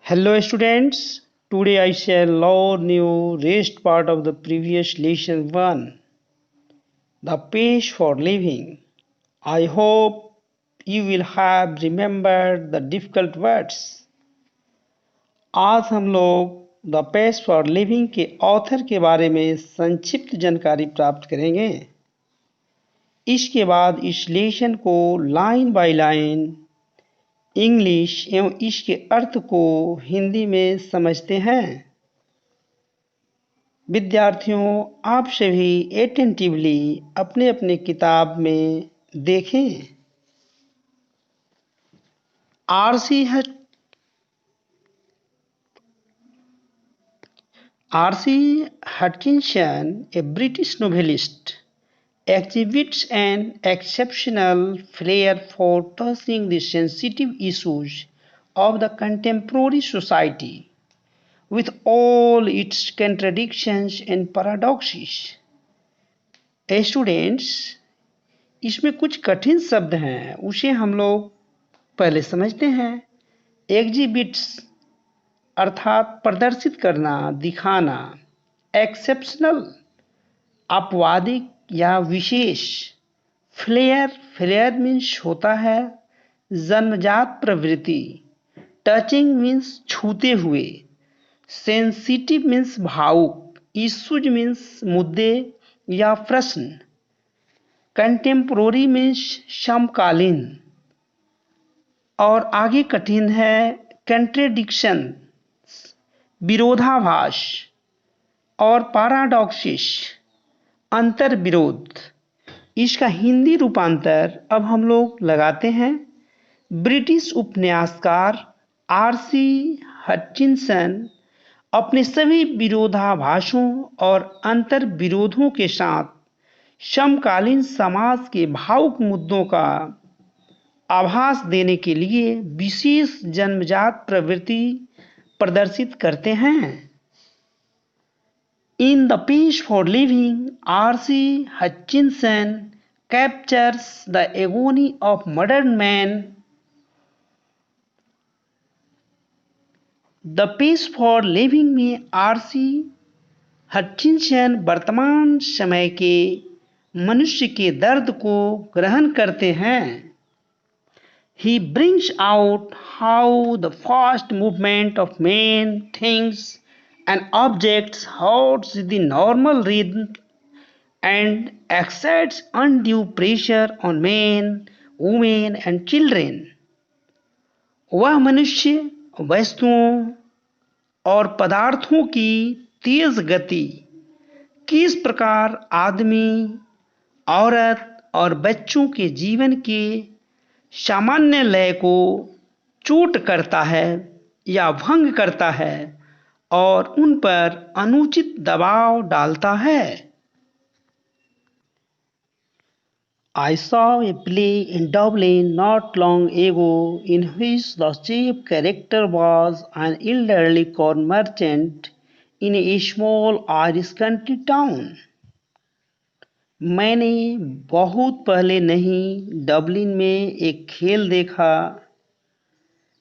Hello students, today I shall learn new rest part of the previous lesson 1, the page for living. I hope you will have remembered the difficult words. आज हम लोग the page for living के author के बारे में संक्षिप्त जानकारी प्राप्त करेंगे। इसके बाद इस लेसन को लाइन बाय लाइन इंग्लिश एवं इसके अर्थ को हिंदी में समझते हैं। विद्यार्थियों, आप सभी एटेंटिवली अपने अपने किताब में देखें। R C Hutchinson, a British novelist, exhibits an exceptional flair for touching the sensitive issues of the contemporary society, with all its contradictions and paradoxes. Students, इसमें कुछ कठिन शब्द हैं, उसे हम लोग पहले समझते हैं। एग्जिबिट्स अर्थात प्रदर्शित करना, दिखाना। एक्सेप्शनल अपवादिक या विशेष। फ्लेयर मीन्स होता है जन्मजात प्रवृत्ति। टचिंग मीन्स छूते हुए। सेंसिटिव मीन्स भावुक। इश्यूज मीन्स मुद्दे या प्रश्न। कंटेम्पोररी मीन्स समकालीन। और आगे कठिन है कंट्रेडिक्शन, विरोधाभास। और पैराडॉक्सिस, अंतर विरोध। इसका हिंदी रूपांतर अब हम लोग लगाते हैं। ब्रिटिश उपन्यासकार आरसी हटचिंसन अपने सभी विरोधाभासों और अंतर विरोधों के साथ समकालीन समाज के भावुक मुद्दों का आभास देने के लिए विशेष जन्मजात प्रवृत्ति प्रदर्शित करते हैं। In the page for living, R C Hutchinson captures the agony of modern man. The page for living में आरसी हटचिंसन वर्तमान समय के मनुष्य के दर्द को ग्रहण करते हैं। He brings out how the fast movement of men, things, and objects hurts the normal rhythm and exerts undue pressure on men, women, and children. वह मनुष्य वस्तुओं और पदार्थों की तेज गति किस प्रकार आदमी, औरत और बच्चों के जीवन के सामान्य लय को चोट करता है या भंग करता है और उन पर अनुचित दबाव डालता है। I saw a play in Dublin not long ago in which the chief character was an elderly corn merchant in a small Irish country town. मैंने बहुत पहले नहीं डबलिन में एक खेल देखा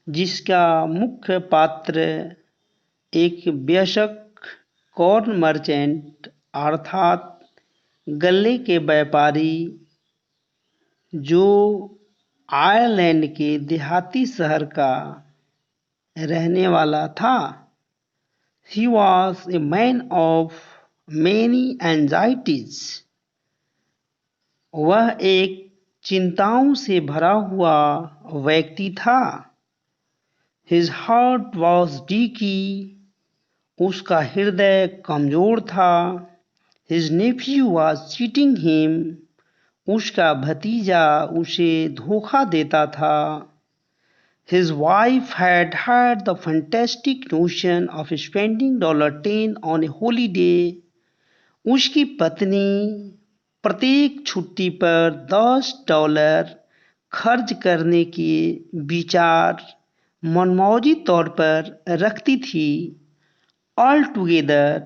जिसका मुख्य पात्र एक वयस्क कॉर्न मर्चेंट अर्थात गल्ले के व्यापारी जो आयरलैंड के देहाती शहर का रहने वाला था। He was a man of many anxieties. वह एक चिंताओं से भरा हुआ व्यक्ति था। His heart was dicky. उसका हृदय कमजोर था। His nephew was cheating him. उसका भतीजा उसे धोखा देता था। His wife had had the fantastic notion of spending $10 on a holiday. उसकी पत्नी प्रत्येक छुट्टी पर $10 खर्च करने के विचार मनमौजी तौर पर रखती थी। Altogether,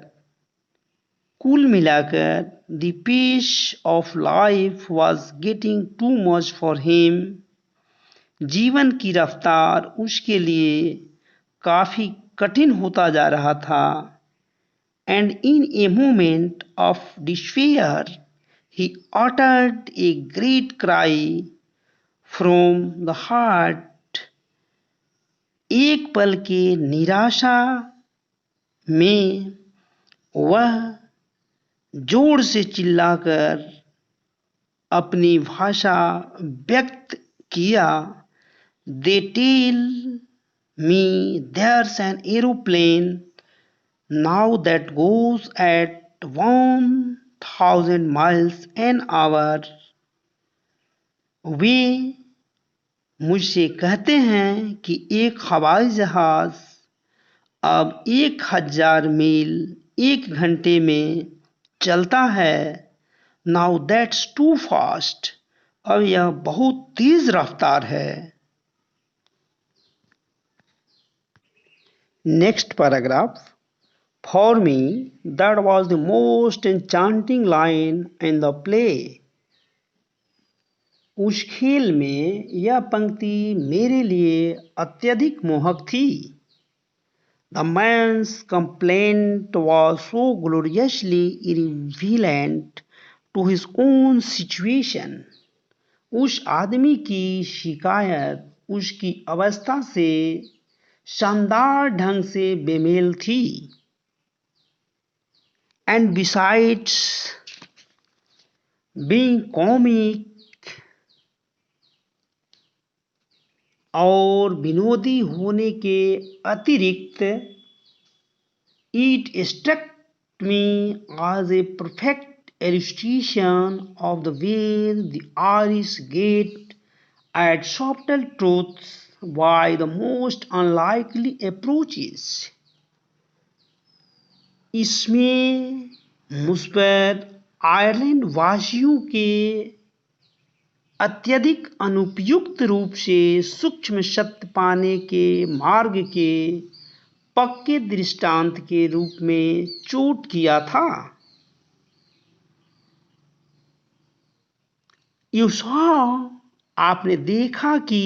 कुल मिलाकर, the pace of life was getting too much for him. जीवन की रफ्तार उसके लिए काफी कठिन होता जा रहा था। And in a moment of despair he uttered a great cry from the heart. एक पल की निराशा में वह जोर से चिल्लाकर अपनी भाषा व्यक्त किया। They tell me there's an aeroplane now that goes at 1000 miles an hour. वे मुझसे कहते हैं कि एक हवाई जहाज अब 1000 मील 1 घंटे में चलता है। Now that's too fast. अब यह बहुत तेज रफ्तार है। Next paragraph. For me, that was the most enchanting line in the play. उस खेल में यह पंक्ति मेरे लिए अत्यधिक मोहक थी। The man's complaint was so gloriously irrelevant to his own situation. उस आदमी की शिकायत उसकी अवस्था से शानदार ढंग से बेमेल थी। And besides being comic और विनोदी होने के अतिरिक्त it struck me as a perfect illustration of the way the Irish get at subtle truths by the most unlikely approaches. इसमें मुझ पर आयरलैंड वासियों के अत्यधिक अनुपयुक्त रूप से सूक्ष्म सत्य पाने के मार्ग के पक्के दृष्टांत के रूप में चोट किया था। You saw, आपने देखा कि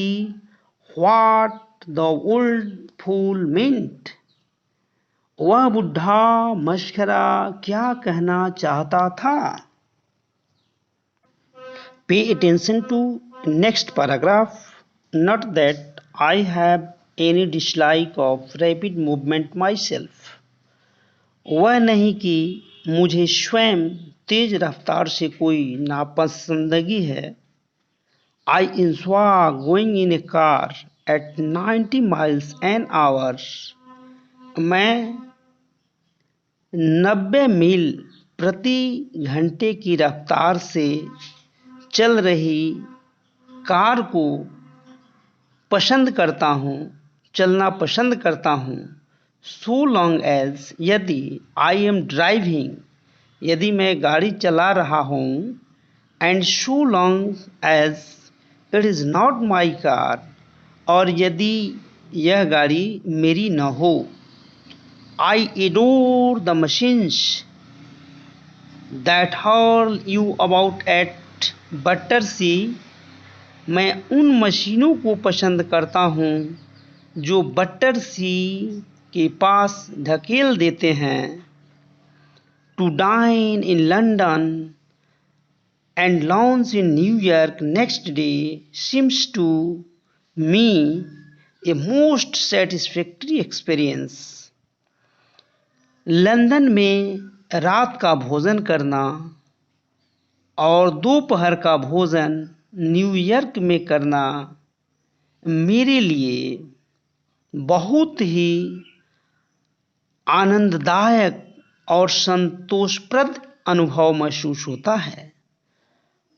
what the old fool meant, वह बुढ़ा मशखरा क्या कहना चाहता था। Pay attention to next paragraph. Not that I have any dislike of rapid movement myself. वह नहीं कि मुझे स्वयं तेज रफ्तार से कोई नापसंदगी है। I enjoy going in a car at 90 miles an hour. मैं 90 मील प्रति घंटे की रफ्तार से चल रही कार को पसंद करता हूँ, चलना पसंद करता हूँ। So long as, यदि I am driving, यदि मैं गाड़ी चला रहा हूँ, and so long as it is not my car, और यदि यह गाड़ी मेरी न हो। I adore the machines that hurl you about at Battersea. मैं उन मशीनों को पसंद करता हूँ जो बट्टरसी के पास ढकेल देते हैं। To dine in London and lounge in New York next day seems to me a most satisfactory experience. London में रात का भोजन करना और दोपहर का भोजन न्यूयॉर्क में करना मेरे लिए बहुत ही आनंददायक और संतोषप्रद अनुभव महसूस होता है।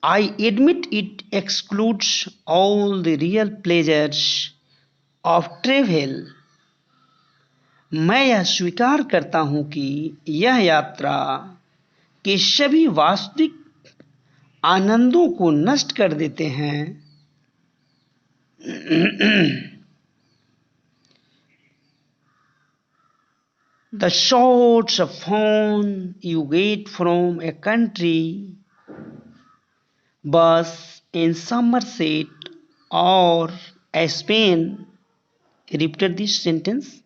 I admit it excludes all the real pleasures of travel. मैं यह स्वीकार करता हूँ कि यह यात्रा के सभी वास्तविक आनंदों को नष्ट कर देते हैं। The sorts of fun you get from a country bus in Somerset or Spain. Repeat this sentence.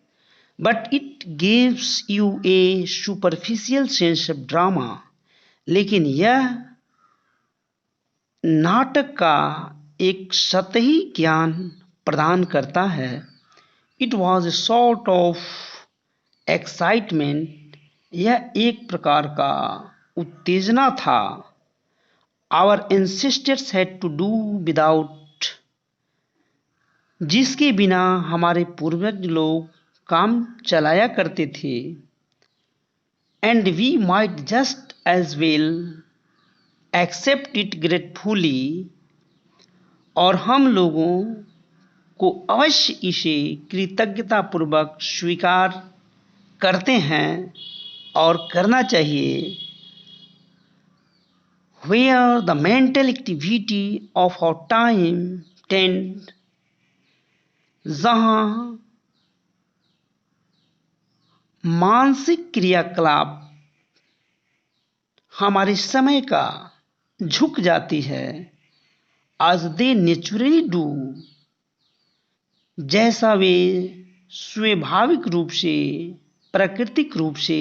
but it gives you a superficial sense of drama. लेकिन यह नाटक का एक सतही ज्ञान प्रदान करता है. It was a sort of excitement. यह एक प्रकार का उत्तेजना था. Our ancestors had to do without. जिसके बिना हमारे पूर्वज लोग काम चलाया करते थे. And we might just as well accept it gratefully. और हम लोगों को अवश्य इसे कृतज्ञतापूर्वक स्वीकार करते हैं और करना चाहिए. Where the mental activity of our time tend, जहाँ मानसिक क्रियाकलाप हमारे समय का झुक जाती है. as they naturally do, जैसा वे स्वाभाविक रूप से प्राकृतिक रूप से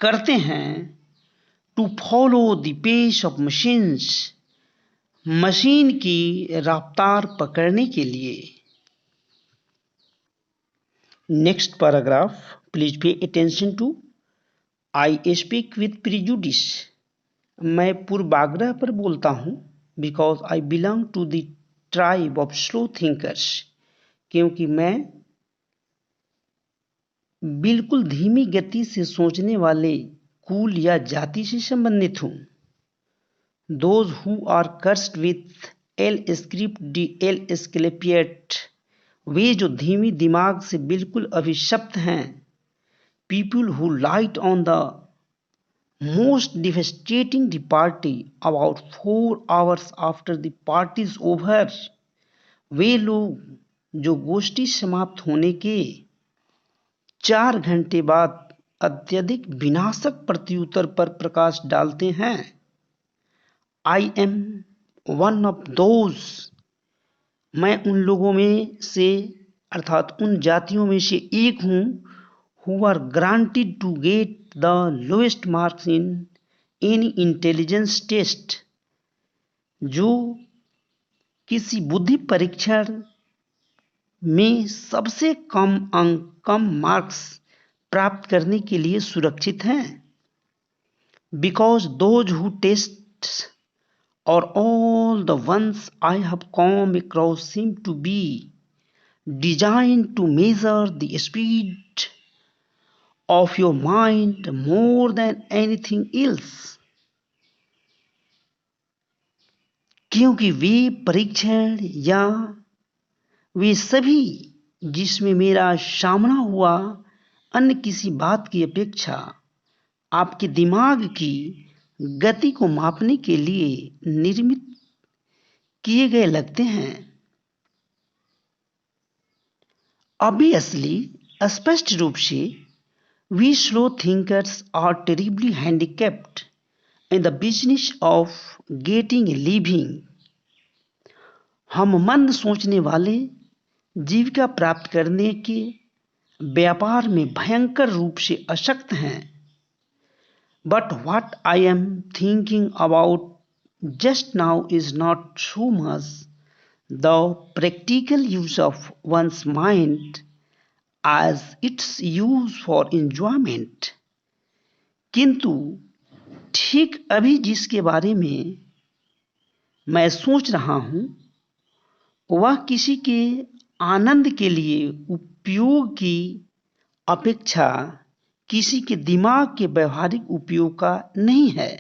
करते हैं. to follow the pace of machines, machine की रफ्तार पकड़ने के लिए. Next paragraph, please pay attention to. I speak with prejudice. मैं पूर्वाग्रह पर बोलता हूँ. Because I belong to the tribe of slow thinkers, क्योंकि मैं बिल्कुल धीमी गति से सोचने वाले कुल या जाति से संबंधित हूँ. Those who are cursed with एल स्क्रिप्ट डी एल स्केलेपियट, वे जो धीमी दिमाग से बिल्कुल अभिशप्त हैं. People who light on the most devastating the party about 4 hours after the party is over, वे लोग जो गोष्ठी समाप्त होने के 4 घंटे बाद अत्यधिक विनाशक प्रत्युत्तर पर प्रकाश डालते हैं. I am one of those, मैं उन लोगों में से अर्थात उन जातियों में से एक हूँ. Who are granted to get the lowest marks in any intelligence test, जो किसी बुद्धि परीक्षण में सबसे कम अंक, कम मार्क्स प्राप्त करने के लिए सुरक्षित हैं. बिकॉज दोज हु टेस्ट और all the ones I have come across seem to be designed to measure the speed of your mind more than anything else. क्योंकि वे परीक्षण या वे सभी जिसमें मेरा सामना हुआ अन्य किसी बात की अपेक्षा आपके दिमाग की गति को मापने के लिए निर्मित किए गए लगते हैं. ऑब्वियसली, स्पष्ट रूप से, we slow thinkers are terribly handicapped in the business of getting a living. हम मंद सोचने वाले जीविका प्राप्त करने के व्यापार में भयंकर रूप से अशक्त हैं. But what I am thinking about just now is not so much the practical use of one's mind as its use for enjoyment. किंतु ठीक अभी जिसके बारे में मैं सोच रहा हूँ वह किसी के आनंद के लिए उपयोग की अपेक्षा किसी के दिमाग के व्यवहारिक उपयोग का नहीं है.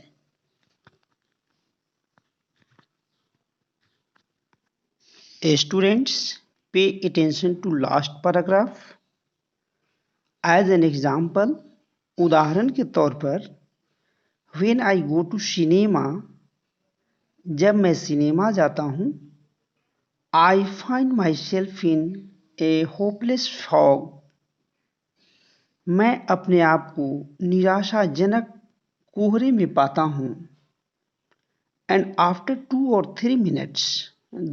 Students, pay attention to last paragraph. As an example, उदाहरण के तौर पर, when I go to cinema, जब मैं सिनेमा जाता हूँ, I find myself in a hopeless fog, मैं अपने आप को निराशाजनक कोहरे में पाता हूँ. एंड आफ्टर 2 or 3 minutes,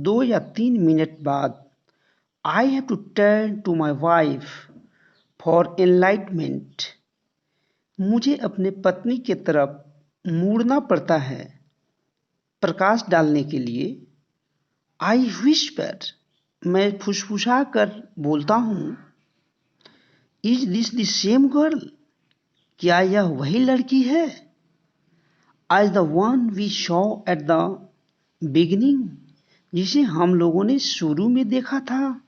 2 या 3 मिनट बाद, I have to turn to my wife for enlightenment. मुझे अपने पत्नी की तरफ मुड़ना पड़ता है प्रकाश डालने के लिए। आई विस्पर, मैं फुसफुसा कर बोलता हूँ। Is this the same girl, क्या यह वही लड़की है? As the one we saw at the beginning, जिसे हम लोगों ने शुरू में देखा था।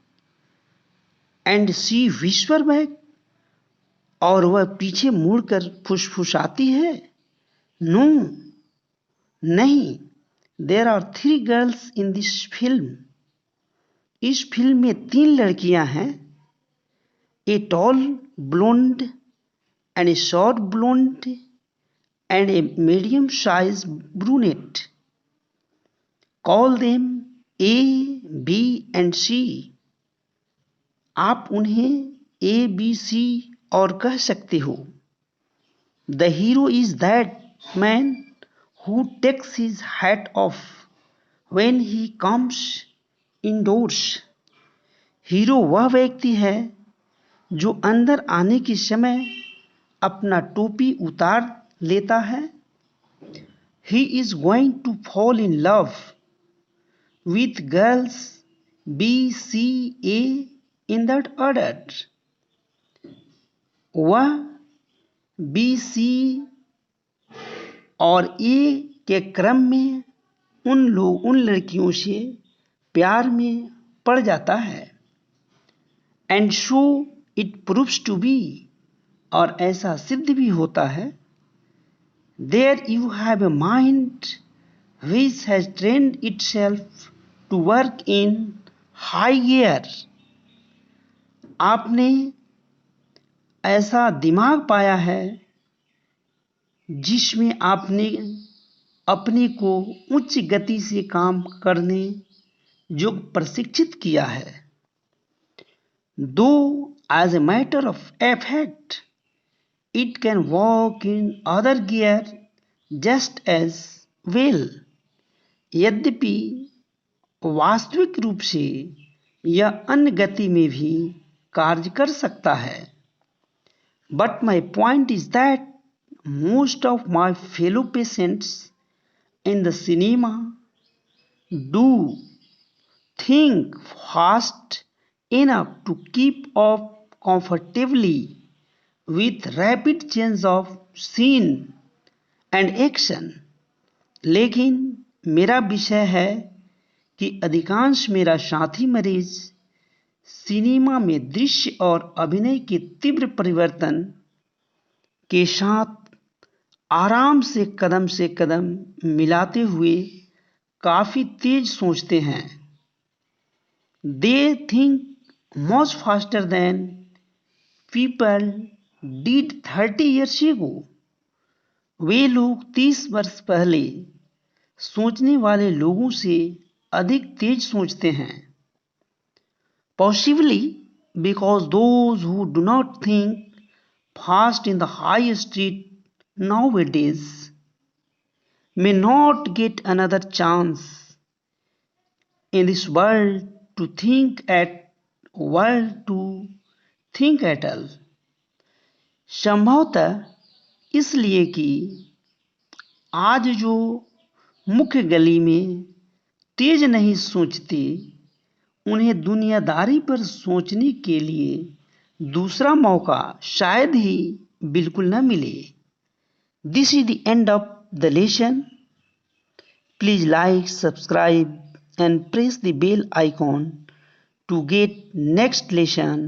एंड शी विस्पर बैक, और वह पीछे मुड़कर फुसफुसाती है। नो, नहीं, there are 3 girls in this film. इस फिल्म में 3 लड़कियां हैं। A tall blonde and a short blonde and a medium size brunette. Call them A, B and C. आप उन्हें ए, बी, सी और कह सकते हो। The hero is that man who takes his hat off when he comes indoors। Hero वह व्यक्ति है जो अंदर आने के समय अपना टोपी उतार लेता है। He is going to fall in love with girls B, C, A in that order। वह B, C और ए के क्रम में उन लड़कियों से प्यार में पड़ जाता है। And so it proves to be, और ऐसा सिद्ध भी होता है। There you have a mind which has trained itself to work in high gear. आपने ऐसा दिमाग पाया है जिसमें आपने अपने को उच्च गति से काम करने जो प्रशिक्षित किया है। Though as a matter of effect it can walk in other gear just as well. यद्यपि वास्तविक रूप से यह अन्य गति में भी कार्य कर सकता है। But my point is that most of my fellow patients in the cinema do think fast enough to keep up comfortably with rapid change of scene and action। लेकिन मेरा विषय है कि अधिकांश मेरा साथी मरीज सिनेमा में दृश्य और अभिनय के तीव्र परिवर्तन के साथ आराम से कदम मिलाते हुए काफी तेज सोचते हैं। They think much faster than people did 30 years ago। वे लोग 30 वर्ष पहले सोचने वाले लोगों से अधिक तेज सोचते हैं। Possibly because those who do not think fast in the high street nowadays may not get another chance in this world to think at all। संभवतः इसलिए कि आज जो मुख्य गली में तेज नहीं सोचते, उन्हें दुनियादारी पर सोचने के लिए दूसरा मौका शायद ही बिल्कुल न मिले। This is the end of the lesson. Please like, subscribe and press the bell icon to get next lesson